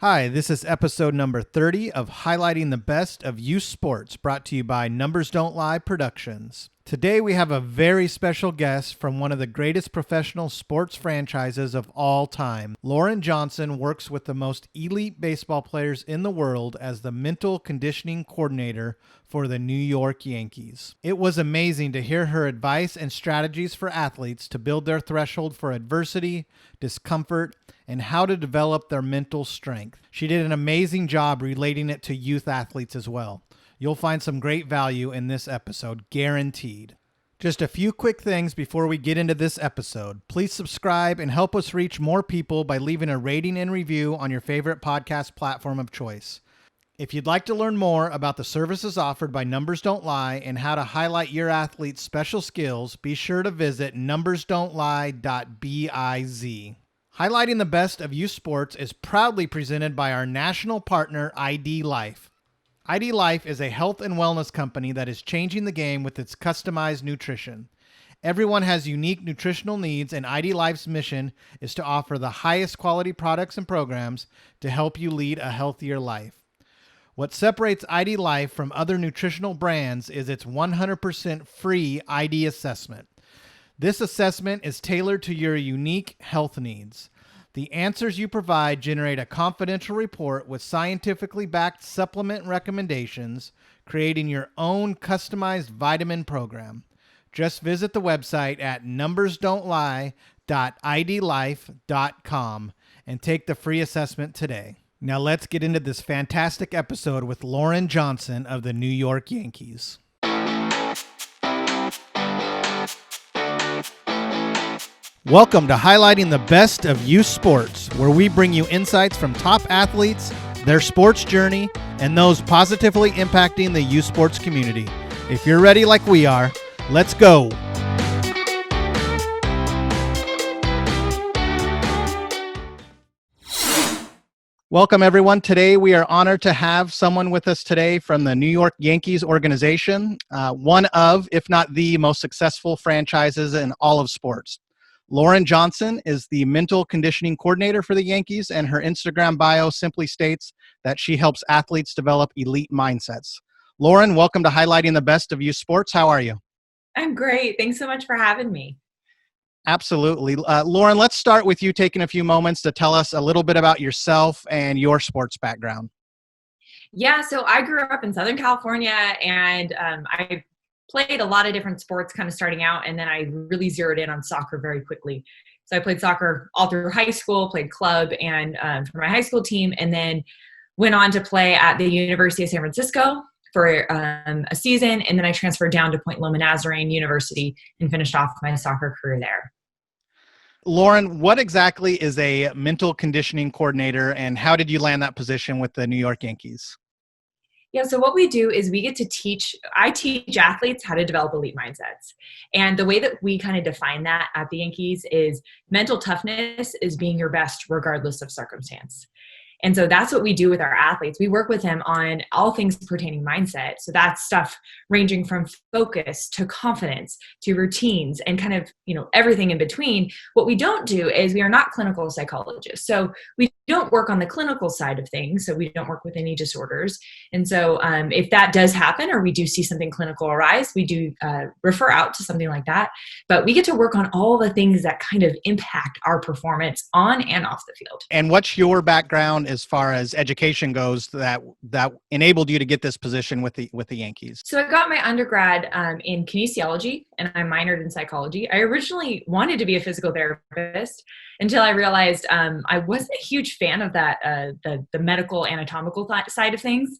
Hi, this is episode number 30 of Highlighting the Best of Youth Sports, brought to you by Numbers Don't Lie Productions. Today we have a very special guest from one of the greatest professional sports franchises of all time. Lauren Johnson works with the most elite baseball players in the world as the mental conditioning coordinator for the New York Yankees. It was amazing to hear her advice and strategies for athletes to build their threshold for adversity, discomfort, and how to develop their mental strength. She did an amazing job relating it to youth athletes as well. You'll find some great value in this episode, guaranteed. Just a few quick things before we get into this episode. Please subscribe and help us reach more people by leaving a rating and review on your favorite podcast platform of choice. If you'd like to learn more about the services offered by Numbers Don't Lie and how to highlight your athlete's special skills, be sure to visit numbersdon'tlie.biz. Highlighting the best of youth sports is proudly presented by our national partner, ID Life. ID Life is a health and wellness company that is changing the game with its customized nutrition. Everyone has unique nutritional needs, and ID Life's mission is to offer the highest quality products and programs to help you lead a healthier life. What separates ID Life from other nutritional brands is its 100% free ID assessment. This assessment is tailored to your unique health needs. The answers you provide generate a confidential report with scientifically backed supplement recommendations, creating your own customized vitamin program. Just visit the website at numbersdon'tlie.idlife.com and take the free assessment today. Now let's get into this fantastic episode with Lauren Johnson of the New York Yankees. Welcome to Highlighting the Best of Youth Sports, where we bring you insights from top athletes, their sports journey, and those positively impacting the youth sports community. If you're ready like we are, let's go. Welcome, everyone. Today, we are honored to have someone with us today from the New York Yankees organization, one of, if not the most successful franchises in all of sports. Lauren Johnson is the mental conditioning coordinator for the Yankees, and her Instagram bio simply states that she helps athletes develop elite mindsets. Lauren, welcome to Highlighting the Best of Youth Sports. How are you? I'm great. Thanks so much for having me. Absolutely. Lauren, let's start with you taking a few moments to tell us a little bit about yourself and your sports background. Yeah, so I grew up in Southern California, and I played a lot of different sports kind of starting out, and then I really zeroed in on soccer very quickly. So I played soccer all through high school, played club and for my high school team, and then went on to play at the University of San Francisco for a season, and then I transferred down to Point Loma Nazarene University and finished off my soccer career there. Lauren, what exactly is a mental conditioning coordinator, and how did you land that position with the New York Yankees? Yeah, so what we do is I teach athletes how to develop elite mindsets. And the way that we kind of define that at the Yankees is mental toughness is being your best regardless of circumstance. And so that's what we do with our athletes. We work with them on all things pertaining mindset. So that's stuff ranging from focus to confidence to routines and kind of, everything in between. What we don't do is we are not clinical psychologists. So we don't work on the clinical side of things. So we don't work with any disorders. And so if that does happen, or we do see something clinical arise, we do refer out to something like that. But we get to work on all the things that kind of impact our performance on and off the field. And what's your background as far as education goes that enabled you to get this position with the Yankees? So I got my undergrad in kinesiology, and I minored in psychology. I originally wanted to be a physical therapist until I realized I wasn't a huge fan of that, the medical anatomical side of things.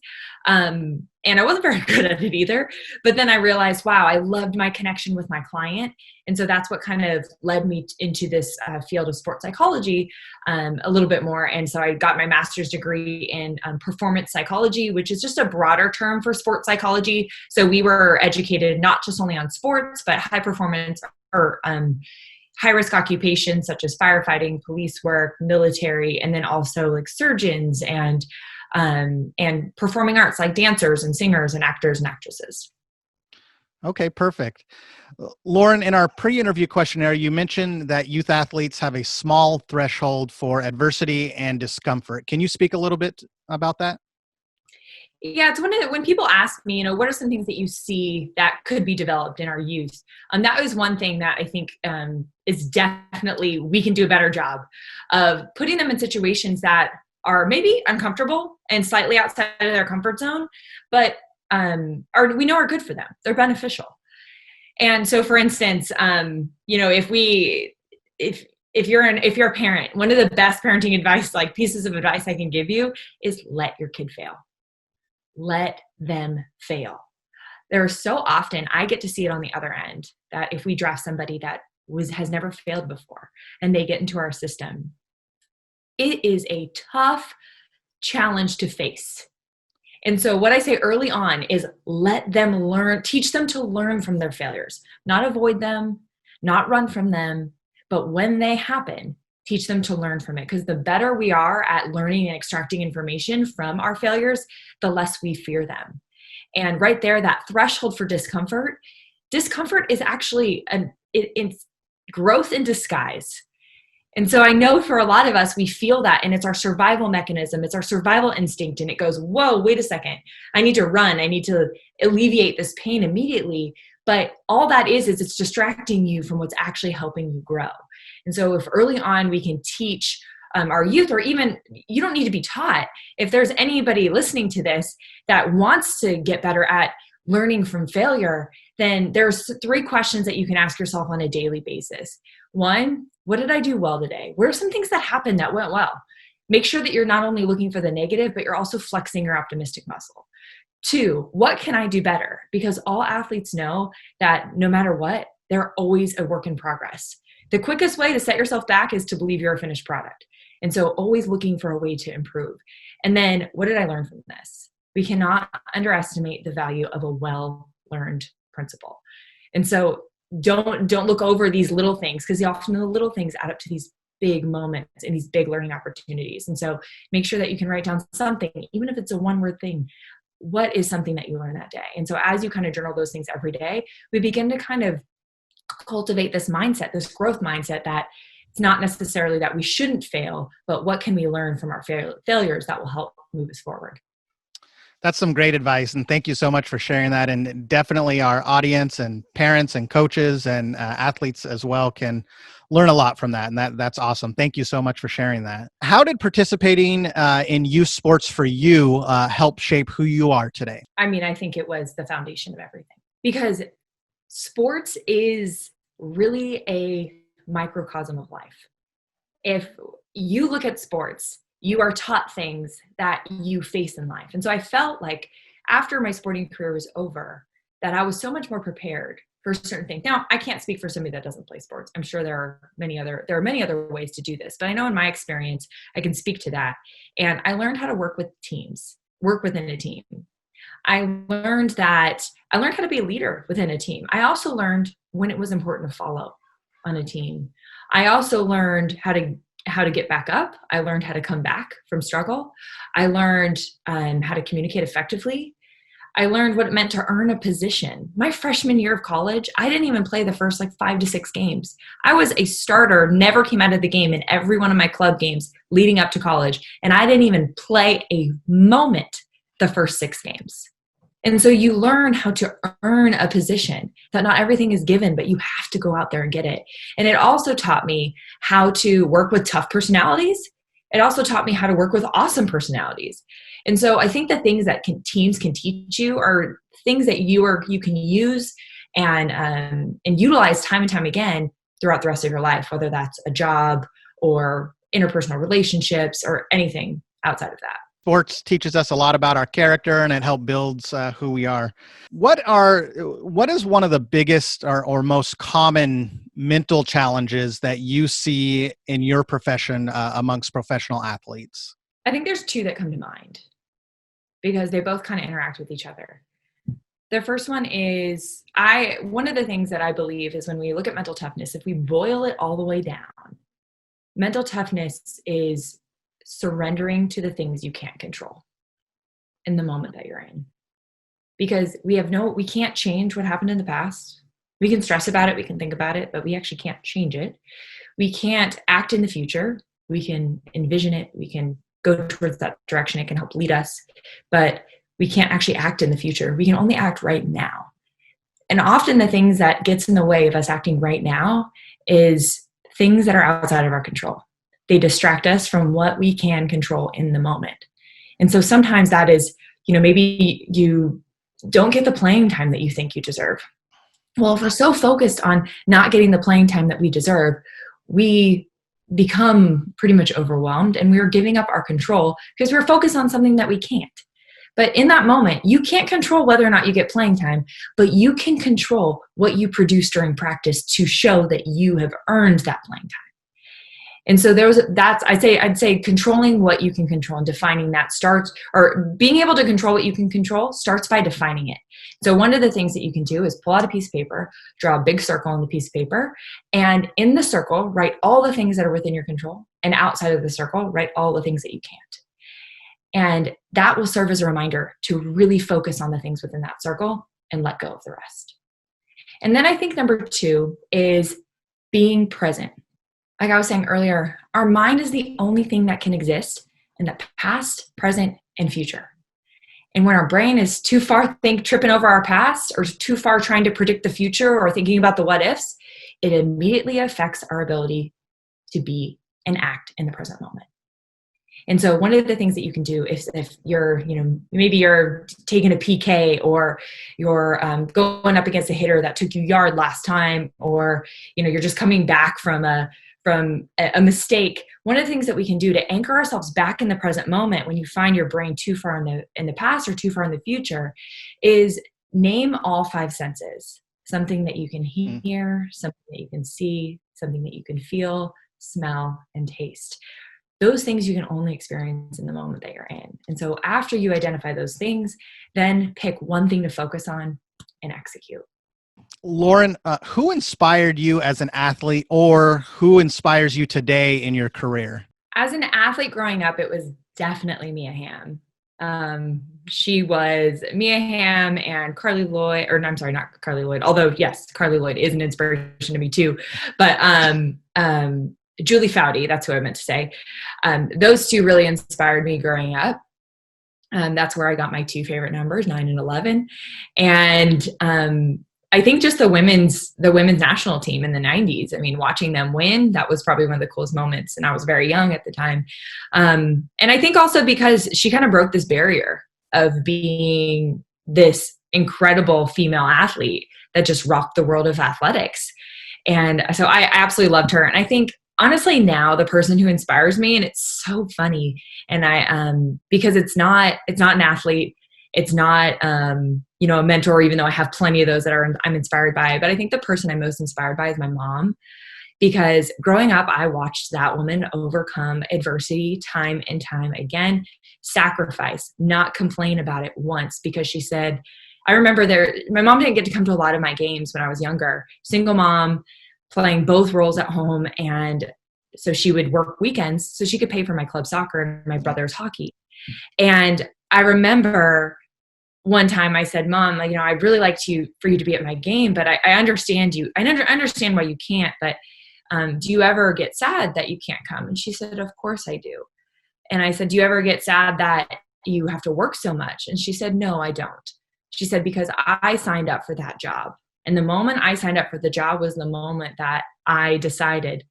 And I wasn't very good at it either. But then I realized, wow, I loved my connection with my client. And so that's what kind of led me into this field of sports psychology a little bit more. And so I got my master's degree in performance psychology, which is just a broader term for sports psychology. So we were educated not just only on sports, but high performance or high-risk occupations such as firefighting, police work, military, and then also like surgeons and performing arts like dancers and singers and actors and actresses. Okay, perfect. Lauren, in our pre-interview questionnaire, you mentioned that youth athletes have a small threshold for adversity and discomfort. Can you speak a little bit about that? Yeah, it's when people ask me, what are some things that you see that could be developed in our youth? That was one thing that I think is definitely we can do a better job of putting them in situations that are maybe uncomfortable and slightly outside of their comfort zone, but are we know are good for them. They're beneficial. And so, for instance, if you're a parent, one of the best parenting advice, like pieces of advice I can give you, is let your kid fail. Let them fail. There are so often I get to see it on the other end that if we draft somebody that has never failed before and they get into our system, it is a tough challenge to face. And so what I say early on is let them learn, teach them to learn from their failures, not avoid them, not run from them, but when they happen, teach them to learn from it. Because the better we are at learning and extracting information from our failures, the less we fear them. And right there, that threshold for discomfort is actually it's growth in disguise. And so I know for a lot of us, we feel that, and it's our survival mechanism. It's our survival instinct. And it goes, whoa, wait a second. I need to run. I need to alleviate this pain immediately. But all that is it's distracting you from what's actually helping you grow. And so if early on we can teach our youth, or even you don't need to be taught, if there's anybody listening to this that wants to get better at learning from failure, then there's 3 questions that you can ask yourself on a daily basis. 1, what did I do well today? Where are some things that happened that went well? Make sure that you're not only looking for the negative, but you're also flexing your optimistic muscle. 2, what can I do better? Because all athletes know that no matter what, they're always a work in progress. The quickest way to set yourself back is to believe you're a finished product. And so always looking for a way to improve. And then what did I learn from this? We cannot underestimate the value of a well-learned principle. And so don't look over these little things, because often the little things add up to these big moments and these big learning opportunities. And so make sure that you can write down something, even if it's a 1-word thing. What is something that you learned that day? And so as you kind of journal those things every day, we begin to kind of cultivate this mindset, this growth mindset, that it's not necessarily that we shouldn't fail, but what can we learn from our failures that will help move us forward. That's some great advice, and thank you so much for sharing that. And definitely our audience and parents and coaches and athletes as well can learn a lot from that, and that's awesome. Thank you so much for sharing that. How did participating in youth sports for you help shape who you are today? I mean, I think it was the foundation of everything, because sports is really a microcosm of life. If you look at sports, you are taught things that you face in life. And so I felt like after my sporting career was over, that I was so much more prepared for certain things. Now, I can't speak for somebody that doesn't play sports. I'm sure there are many other ways to do this, but I know in my experience, I can speak to that. And I learned how to work with teams, work within a team. I learned how to be a leader within a team. I also learned when it was important to follow on a team. I also learned how to get back up. I learned how to come back from struggle. I learned how to communicate effectively. I learned what it meant to earn a position. My freshman year of college, I didn't even play the first 5 to 6 games. I was a starter, never came out of the game in every one of my club games leading up to college. And I didn't even play a moment the first 6 games. And so you learn how to earn a position, that not everything is given, but you have to go out there and get it. And it also taught me how to work with tough personalities. It also taught me how to work with awesome personalities. And so I think the things that teams can teach you are things that you can use and utilize time and time again throughout the rest of your life, whether that's a job or interpersonal relationships or anything outside of that. Sports teaches us a lot about our character, and it helps builds who we are. What is one of the biggest or most common mental challenges that you see in your profession amongst professional athletes? I think there's 2 that come to mind because they both kind of interact with each other. The first one is one of the things that I believe is when we look at mental toughness, if we boil it all the way down, mental toughness is surrendering to the things you can't control in the moment that you're in. because we can't change what happened in the past. We can stress about it, we can think about it, but we actually can't change it. We can't act in the future. We can envision it. We can go towards that direction. It can help lead us, but we can't actually act in the future. We can only act right now. And often the things that gets in the way of us acting right now is things that are outside of our control. They distract us from what we can control in the moment. And so sometimes that is, maybe you don't get the playing time that you think you deserve. Well, if we're so focused on not getting the playing time that we deserve, we become pretty much overwhelmed and we're giving up our control because we're focused on something that we can't. But in that moment, you can't control whether or not you get playing time, but you can control what you produce during practice to show that you have earned that playing time. And so I'd say controlling what you can control and defining that starts, or being able to control what you can control starts by defining it. So one of the things that you can do is pull out a piece of paper, draw a big circle on the piece of paper, and in the circle, write all the things that are within your control, and outside of the circle, write all the things that you can't. And that will serve as a reminder to really focus on the things within that circle and let go of the rest. And then I think number 2 is being present. Like I was saying earlier, our mind is the only thing that can exist in the past, present, and future. And when our brain is too far tripping over our past, or too far trying to predict the future or thinking about the what ifs, it immediately affects our ability to be and act in the present moment. And so one of the things that you can do if you're, maybe you're taking a PK, or you're going up against a hitter that took you yard last time, or, you're just coming back from a mistake. One of the things that we can do to anchor ourselves back in the present moment when you find your brain too far in the past or too far in the future is name all 5 senses. Something that you can hear, something that you can see, something that you can feel, smell, and taste. Those things you can only experience in the moment that you're in. And so after you identify those things, then pick one thing to focus on and execute. Lauren, who inspired you as an athlete, or who inspires you today in your career? As an athlete growing up, it was definitely Mia Hamm. She was Mia Hamm and Carly Lloyd, or no, I'm sorry, not Carly Lloyd, although yes, Carly Lloyd is an inspiration to me too. But Julie Foudy, that's who I meant to say. Those 2 really inspired me growing up. That's where I got my 2 favorite numbers, 9 and 11. And I think just the women's national team in the 90s, I mean, watching them win, that was probably one of the coolest moments. And I was very young at the time. And I think also because she kind of broke this barrier of being this incredible female athlete that just rocked the world of athletics. And so I absolutely loved her. And I think honestly now the person who inspires me, and it's so funny, and because it's not an athlete, it's not a mentor, even though I have plenty of those that I'm inspired by, but I think the person I'm most inspired by is my mom, because growing up I watched that woman overcome adversity time and time again, sacrifice, not complain about it once, because she said, I remember my mom didn't get to come to a lot of my games when I was younger, single mom, playing both roles at home. And so she would work weekends so she could pay for my club soccer and my brother's hockey. And I remember one time I said, Mom, I'd really like for you to be at my game, but I understand you. I understand why you can't, but do you ever get sad that you can't come? And she said, of course I do. And I said, do you ever get sad that you have to work so much? And she said, no, I don't. She said, because I signed up for that job. And the moment I signed up for the job was the moment that I decided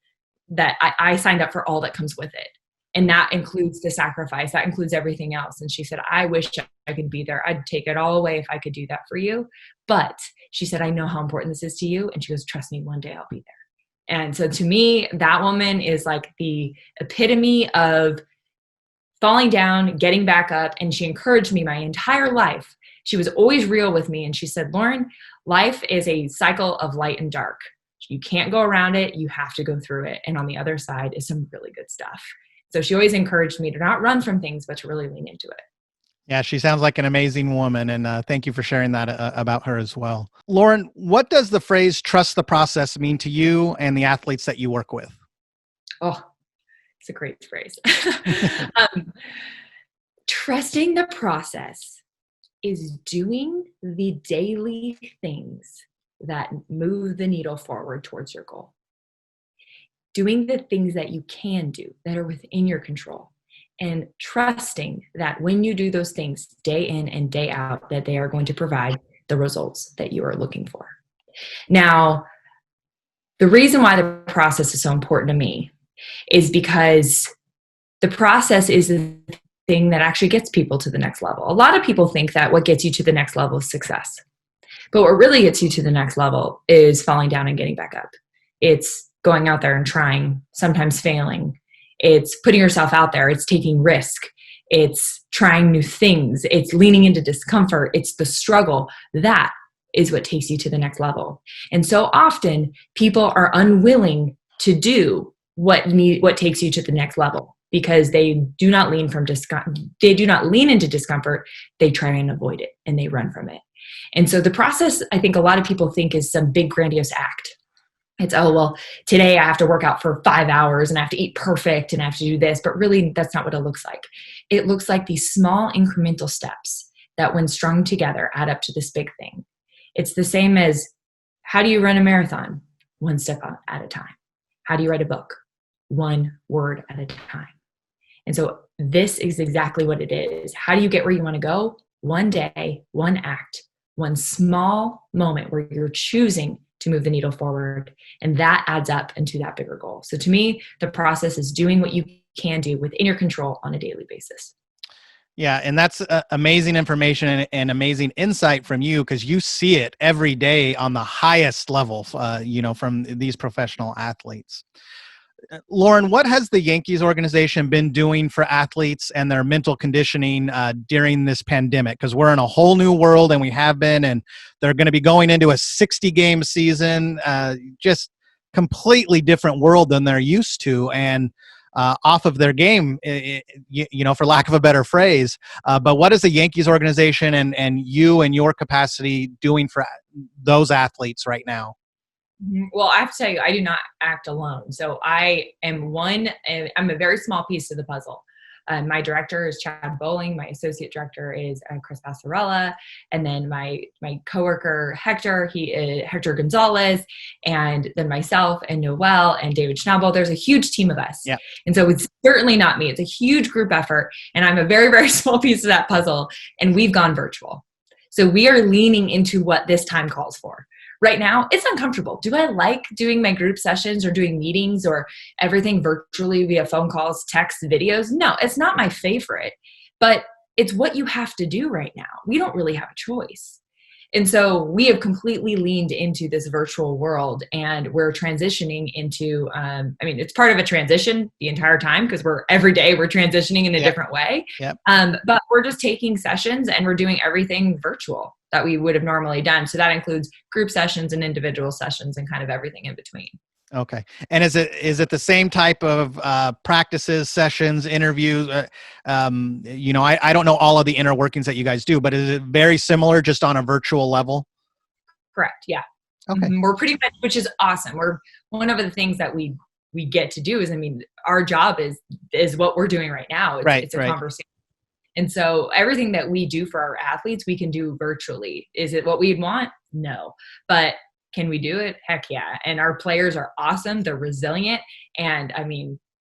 that I signed up for all that comes with it. And that includes the sacrifice. That includes everything else. And she said, I wish I could be there. I'd take it all away if I could do that for you. But she said, I know how important this is to you. And she goes, trust me, one day I'll be there. And so to me, that woman is like the epitome of falling down, getting back up. And she encouraged me my entire life. She was always real with me. And she said, Lauren, life is a cycle of light and dark. You can't go around it. You have to go through it. And on the other side is some really good stuff. So she always encouraged me to not run from things, but to really lean into it. Yeah, she sounds like an amazing woman. And thank you for sharing that about her as well. Lauren, what does the phrase trust the process mean to you and the athletes that you work with? Oh, it's a great phrase. Trusting the process is doing the daily things that move the needle forward towards your goal. Doing the things that you can do that are within your control, and trusting that when you do those things day in and day out, that they are going to provide the results that you are looking for. Now, the reason why the process is so important to me is because the process is the thing that actually gets people to the next level. A lot of people think that what gets you to the next level is success. But what really gets you to the next level is falling down and getting back up. It's going out there and trying, sometimes failing. It's putting yourself out there. It's taking risk. It's trying new things. It's leaning into discomfort. It's the struggle. That is what takes you to the next level. And so often people are unwilling to do what takes you to the next level because they do not lean into discomfort. They try and avoid it and they run from it. And so the process, I think a lot of people think, is some big grandiose act. It's, oh, well, today I have to work out for 5 hours and I have to eat perfect and I have to do this. But really, that's not what it looks like. It looks like these small incremental steps that, when strung together, add up to this big thing. It's the same as, how do you run a marathon? One step at a time. How do you write a book? One word at a time. And so this is exactly what it is. How do you get where you want to go? One day, one act, one small moment where you're choosing to move the needle forward. And that adds up into that bigger goal. So to me, the process is doing what you can do within your control on a daily basis. Yeah, and that's amazing information and amazing insight from you, because you see it every day on the highest level, from these professional athletes. Lauren, what has the Yankees organization been doing for athletes and their mental conditioning during this pandemic? Because we're in a whole new world, and we have been, and they're going to be going into a 60-game season, just completely different world than they're used to, and off of their game, for lack of a better phrase. But what is the Yankees organization and you and your capacity doing for those athletes right now? Well, I have to tell you, I do not act alone. So I'm a very small piece of the puzzle. My director is Chad Bowling. My associate director is Chris Passarella. And then my coworker, Hector, he is Hector Gonzalez, and then myself and Noel and David Schnabel. There's a huge team of us. Yeah. And so it's certainly not me. It's a huge group effort. And I'm a very, very small piece of that puzzle. And we've gone virtual. So we are leaning into what this time calls for. Right now, it's uncomfortable. Do I like doing my group sessions or doing meetings or everything virtually via phone calls, texts, videos? No, it's not my favorite, but it's what you have to do right now. We don't really have a choice. And so we have completely leaned into this virtual world, and we're transitioning into, it's part of a transition the entire time, because every day we're transitioning in a different way. Yep. But we're just taking sessions and we're doing everything virtual that we would have normally done. So that includes group sessions and individual sessions and kind of everything in between. Okay. And is it the same type of practices, sessions, interviews? I don't know all of the inner workings that you guys do, but is it very similar, just on a virtual level? Correct. Yeah. Okay. We're pretty much, which is awesome. We're one of the things that we get to do is, our job is what we're doing right now. It's a conversation. And so everything that we do for our athletes, we can do virtually. Is it what we'd want? No. But can we do it? Heck yeah. And our players are awesome. They're resilient. And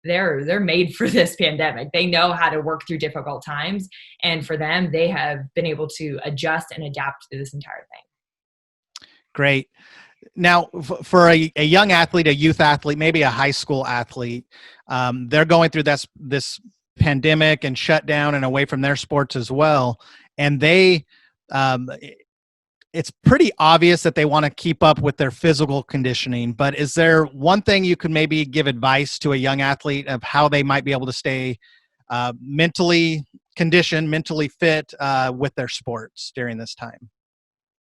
they're made for this pandemic. They know how to work through difficult times. And for them, they have been able to adjust and adapt to this entire thing. Great. Now, for a young athlete, a youth athlete, maybe a high school athlete, they're going through this pandemic and shut down and away from their sports as well. And it's pretty obvious that they want to keep up with their physical conditioning, but is there one thing you could maybe give advice to a young athlete of how they might be able to stay mentally conditioned, mentally fit with their sports during this time?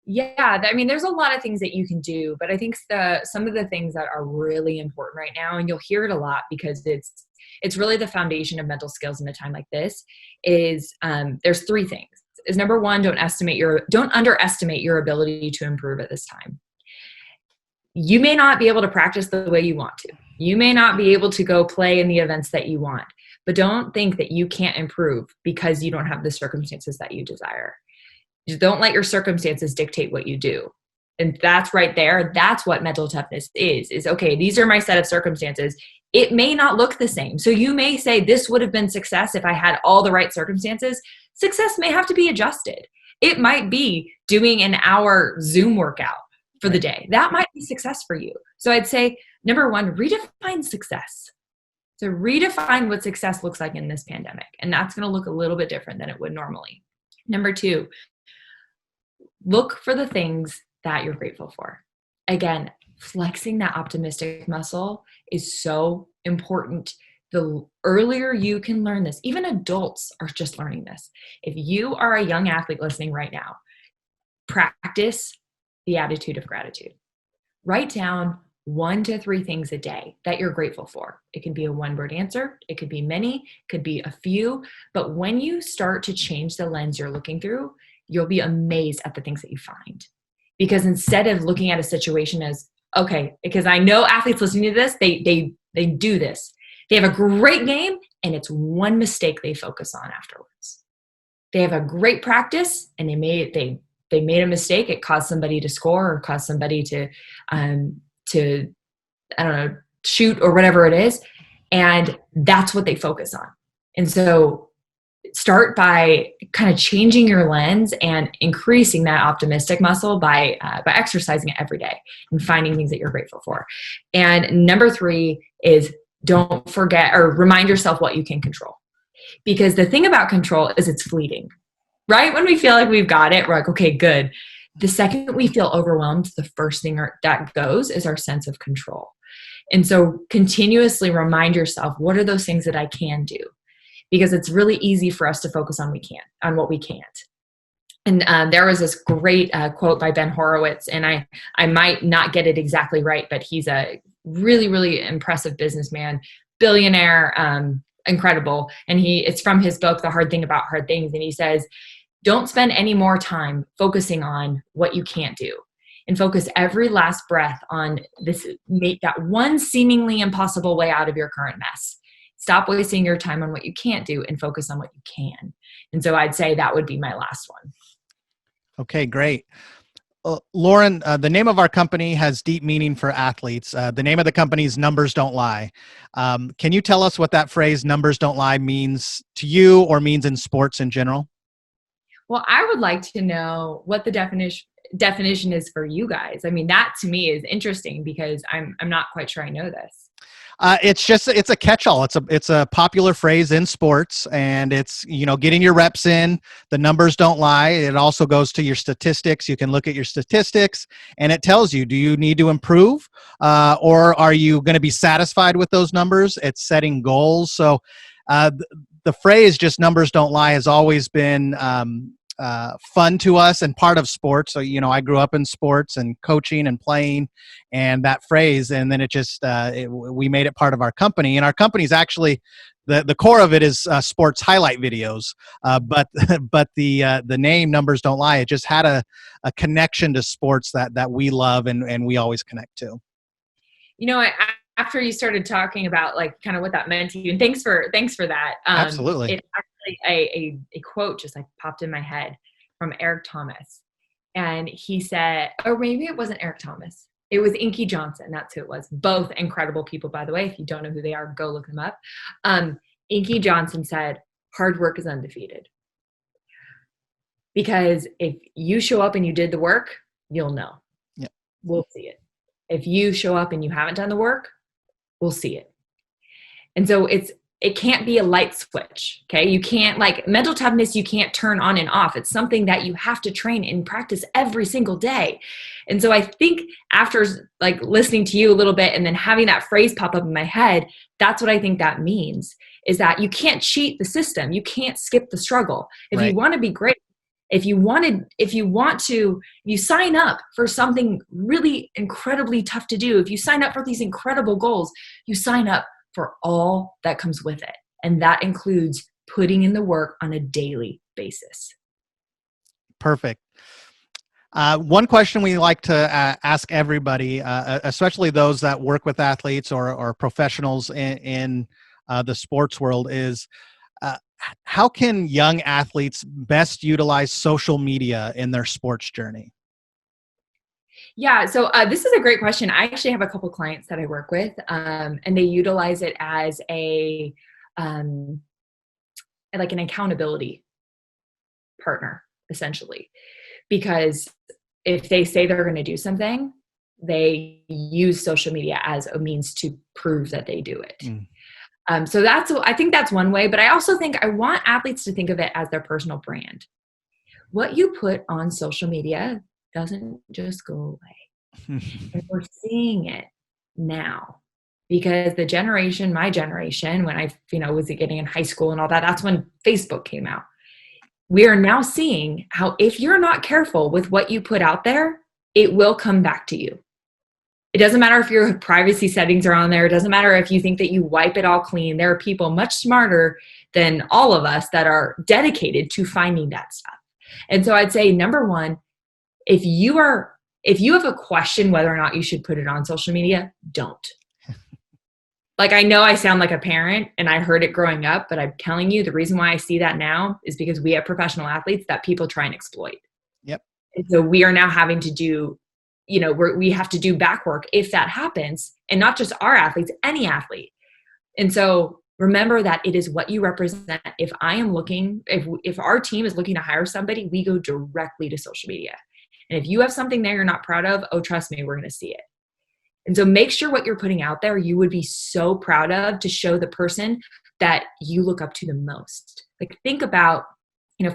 Yeah, there's a lot of things that you can do, but I think some of the things that are really important right now, and you'll hear it a lot because it's really the foundation of mental skills in a time like this, is there's three things. Is number one, don't underestimate your ability to improve at this time. You may not be able to practice the way you want to. You may not be able to go play in the events that you want, but don't think that you can't improve because you don't have the circumstances that you desire. Just don't let your circumstances dictate what you do. And that's right there. That's what mental toughness is okay, these are my set of circumstances. It may not look the same. So you may say, this would have been success if I had all the right circumstances. Success may have to be adjusted. It might be doing an hour Zoom workout for the day. That might be success for you. So I'd say, number one, redefine success. So redefine what success looks like in this pandemic. And that's going to look a little bit different than it would normally. Number two, look for the things that you're grateful for. Again, flexing that optimistic muscle is so important. The earlier you can learn this, even adults are just learning this. If you are a young athlete listening right now, practice the attitude of gratitude. Write down 1 to 3 things a day that you're grateful for. It can be a one-word answer. It could be many, could be a few. But when you start to change the lens you're looking through, you'll be amazed at the things that you find. Because instead of looking at a situation as, okay, because I know athletes listening to this, they do this. They have a great game and it's one mistake they focus on afterwards. They have a great practice and they made a mistake. It caused somebody to score or caused somebody to I don't know, shoot or whatever it is. And that's what they focus on. And so start by kind of changing your lens and increasing that optimistic muscle by exercising it every day and finding things that you're grateful for. And number 3 is don't forget or remind yourself what you can control. Because the thing about control is it's fleeting, right? When we feel like we've got it, we're like, okay, good. The second we feel overwhelmed, the first thing that goes is our sense of control. And so continuously remind yourself, what are those things that I can do? Because it's really easy for us to focus on what we can't. And there was this great quote by Ben Horowitz, and I might not get it exactly right, but he's a really, really impressive businessman, billionaire, incredible. And it's from his book, The Hard Thing About Hard Things. And he says, don't spend any more time focusing on what you can't do, and focus every last breath on this, make that one seemingly impossible way out of your current mess. Stop wasting your time on what you can't do and focus on what you can. And so I'd say that would be my last one. Okay, great. Lauren, the name of our company has deep meaning for athletes. The name of the company is Numbers Don't Lie. Can you tell us what that phrase, numbers don't lie, means to you or means in sports in general? Well, I would like to know what the definition is for you guys. I mean, that to me is interesting because I'm not quite sure I know this. It's a catch-all. It's a popular phrase in sports, and it's, getting your reps in. The numbers don't lie. It also goes to your statistics. You can look at your statistics, and it tells you, do you need to improve, or are you going to be satisfied with those numbers? It's setting goals. So the phrase "just numbers don't lie" has always been fun to us and part of sports. So, I grew up in sports and coaching and playing, and that phrase, and then we made it part of our company. And our company's actually, the core of it is sports highlight videos. But the name Numbers Don't Lie, it just had a connection to sports that we love and we always connect to. After you started talking about like kind of what that meant to you, and thanks for that. Absolutely. It actually a quote just like popped in my head from Eric Thomas, and he said, or maybe it wasn't Eric Thomas, it was Inky Johnson. That's who it was. Both incredible people, by the way. If you don't know who they are, go look them up. Inky Johnson said, "Hard work is undefeated." Because if you show up and you did the work, you'll know. Yeah. We'll see it. If you show up and you haven't done the work, we'll see it. And so it can't be a light switch. Okay. You can't, like mental toughness, you can't turn on and off. It's something that you have to train and practice every single day. And so I think after like listening to you a little bit and then having that phrase pop up in my head, that's what I think that means, is that you can't cheat the system. You can't skip the struggle. If Right. you want to be great, if you sign up for something really incredibly tough to do, if you sign up for these incredible goals, you sign up for all that comes with it. And that includes putting in the work on a daily basis. Perfect. One question we like to ask everybody, especially those that work with athletes or professionals in the sports world, is Uh, how can young athletes best utilize social media in their sports journey? Yeah, so this is a great question. I actually have a couple clients that I work with, and they utilize it as um, like an accountability partner, essentially. Because if they say they're going to do something, they use social media as a means to prove that they do it. Mm. So I think that's one way, but I also think I want athletes to think of it as their personal brand. What you put on social media doesn't just go away. And we're seeing it now because my generation, when I, was getting in high school and all that, that's when Facebook came out. We are now seeing how if you're not careful with what you put out there, it will come back to you. It doesn't matter if your privacy settings are on there. It doesn't matter if you think that you wipe it all clean. There are people much smarter than all of us that are dedicated to finding that stuff. And so I'd say, number one, if you have a question whether or not you should put it on social media, don't. Like, I know I sound like a parent and I heard it growing up, but I'm telling you, the reason why I see that now is because we have professional athletes that people try and exploit. Yep. And so we are now having to do, we have to do back work if that happens, and not just our athletes, any athlete. And so remember that it is what you represent. If our team is looking to hire somebody, we go directly to social media. And if you have something there you're not proud of, oh, trust me, we're going to see it. And so make sure what you're putting out there, you would be so proud of, to show the person that you look up to the most. Like, think about,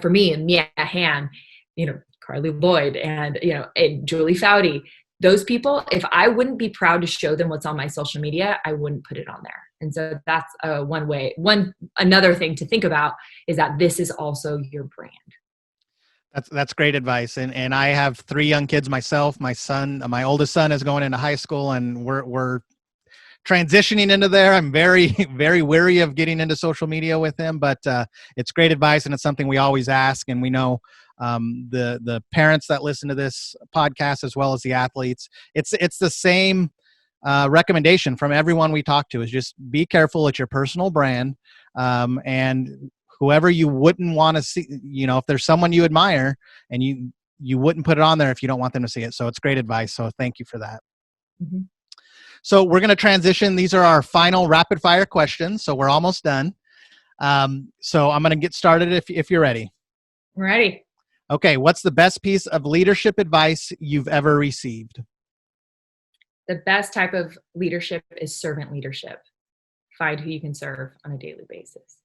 for me and Mia Hamm, Carly Lloyd and, and Julie Foudy, those people, if I wouldn't be proud to show them what's on my social media, I wouldn't put it on there. And so that's one way. Another thing to think about is that this is also your brand. That's great advice. And I have 3 young kids myself. My oldest son is going into high school, and we're transitioning into there. I'm very, very wary of getting into social media with him, but it's great advice, and it's something we always ask. And we know the parents that listen to this podcast, as well as the athletes, it's the same recommendation from everyone we talk to, is just be careful. It's your personal brand, and whoever you wouldn't want to see, if there's someone you admire, and you wouldn't put it on there if you don't want them to see it. So it's great advice. So thank you for that. Mm-hmm. So we're going to transition. These are our final rapid fire questions. So we're almost done. So I'm going to get started if you're ready. I'm ready. Okay. What's the best piece of leadership advice you've ever received? The best type of leadership is servant leadership. Find who you can serve on a daily basis.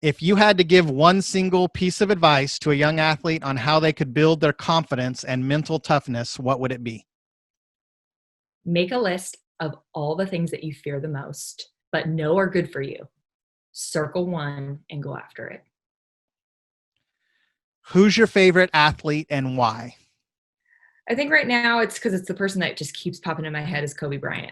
If you had to give one single piece of advice to a young athlete on how they could build their confidence and mental toughness, what would it be? Make a list of all the things that you fear the most, but know are good for you. Circle one and go after it. Who's your favorite athlete and why? I think right now it's because it's the person that just keeps popping in my head is Kobe Bryant.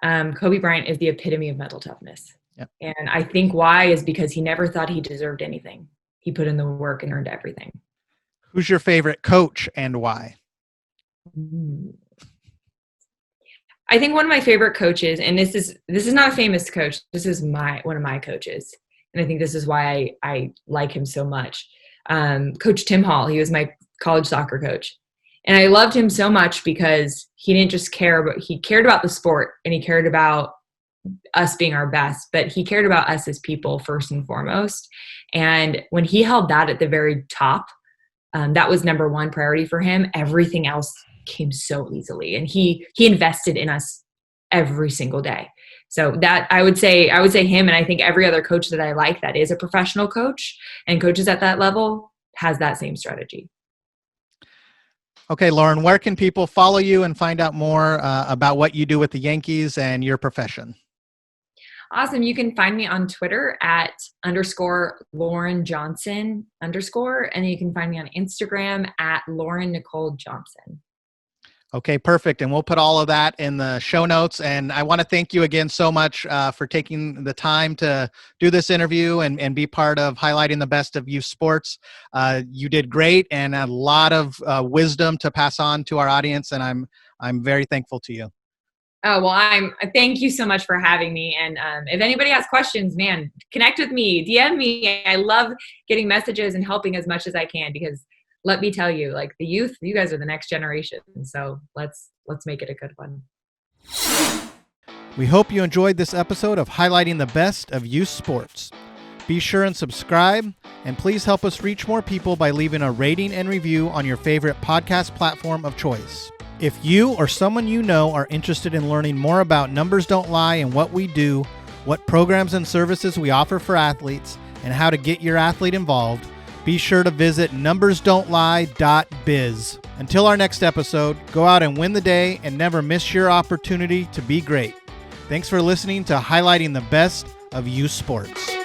Kobe Bryant is the epitome of mental toughness. Yep. And I think why is because he never thought he deserved anything. He put in the work and earned everything. Who's your favorite coach and why? I think one of my favorite coaches, and this is not a famous coach, this is one of my coaches. And I think this is why I like him so much. Coach Tim Hall, he was my college soccer coach. And I loved him so much because he didn't just care, but he cared about the sport, and he cared about us being our best, but he cared about us as people first and foremost. And when he held that at the very top, that was number one priority for him. Everything else came so easily, and he invested in us every single day. So that I would say him, and I think every other coach that I like that is a professional coach and coaches at that level has that same strategy. Okay, Lauren, where can people follow you and find out more about what you do with the Yankees and your profession? Awesome. You can find me on Twitter at _Lauren Johnson _, and you can find me on Instagram at Lauren Nicole Johnson. Okay, perfect. And we'll put all of that in the show notes. And I want to thank you again so much for taking the time to do this interview and be part of highlighting the best of youth sports. You did great, and a lot of wisdom to pass on to our audience. And I'm very thankful to you. Oh, well, thank you so much for having me. And if anybody has questions, man, connect with me, DM me. I love getting messages and helping as much as I can, because let me tell you, like, the youth, you guys are the next generation. So let's make it a good one. We hope you enjoyed this episode of highlighting the best of youth sports. Be sure and subscribe, and please help us reach more people by leaving a rating and review on your favorite podcast platform of choice. If you or someone you know are interested in learning more about Numbers Don't Lie and what we do, what programs and services we offer for athletes, and how to get your athlete involved, be sure to visit numbersdon'tlie.biz. Until our next episode, go out and win the day and never miss your opportunity to be great. Thanks for listening to Highlighting the Best of Youth Sports.